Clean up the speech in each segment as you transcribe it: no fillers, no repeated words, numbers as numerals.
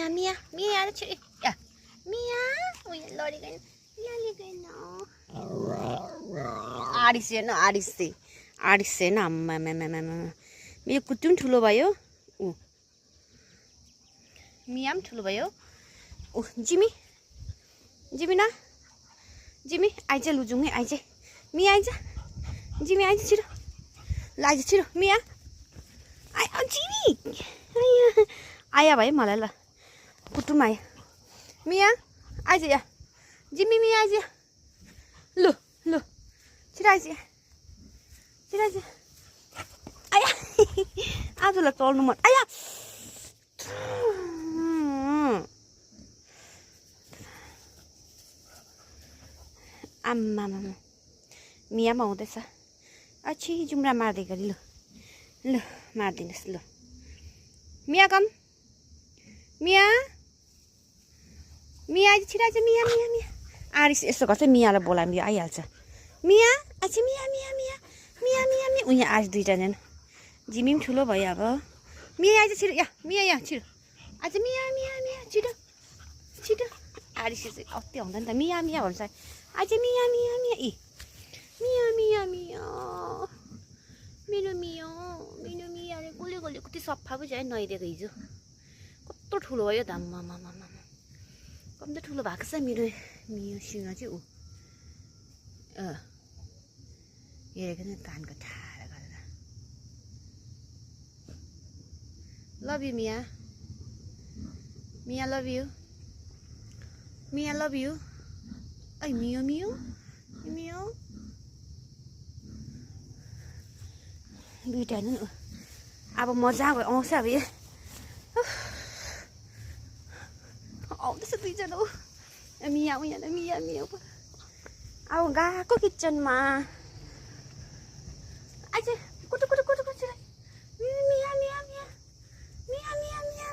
मिया मिया मिया आएर छिटो या मिया उयो लडिगएन लडिगएन आडिसे न आडिसे आडिसे न आम्मा मेरो कुट्टु पनि ठुलो भयो ऊ मिया पनि ठुलो भयो ऊ जिमी जिमी न जिमी आइज लुजुङ है आइज मिया आइज जिमी आइज छिटो ल आइज छिटो मिया आइ जिमी आया भाइ मलाई ल कुटुम आयो मिया आइज या जिमी मिया आइज लु लु छिटो आइज छिटो आइज आया आजलाई चल्नु मन आया आम्मा मिया पनि आउँदैछ अच्छी जुम्रा मार्दै गरी लु लु मारिदिनुहोस् लु मिया कम मिया मिया आइज छिटो आइज मिया मिया मिया आरिस यसो गर्छ मियालाई बोलायो मिया आइहाल्छ मिया आइज मिया मिया मिया मिया मिया मिया उहाँ आइज दुईजना जिमी पनि ठुलो भयो अब मिया आइज छिटो या मिया या छिटो आइज मिया मिया मिया छिटो छिटो आरिस चाहिँ अति आउँदा नि त मिया मिया भन्छ आइज मिया मिया मिया इ मिया मिया मिया मेरो मियाले गोले गोले कति सफा पो चाहिँ नुहाइदिएको हिजो कस्तो ठुलो भयो त आम्मा कम्ती ठुलो भएको छ मेरो मियोसँग चाहिँ ऊ हेरेको नि कानको ठाडो गरेर लभ यु मिया मिया लभ यु मिया लभ यु ऐ मियो मियो मियो दुईटा नि अब मजा आउँछ अब आउँदैछ दुईजना हो मिया उहाँ मिया मिया अब गएको किचनमा आइज कुटु कुटु कुटु कुटु मिया मिया मिया मिया मिया मिया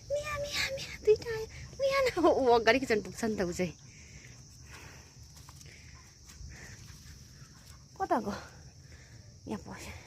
मिया मिया मिया दुईटा मिया न ऊ अगाडि किचन पुग्छ नि त ऊ चाहिँ कता गयो यहाँ पस्यो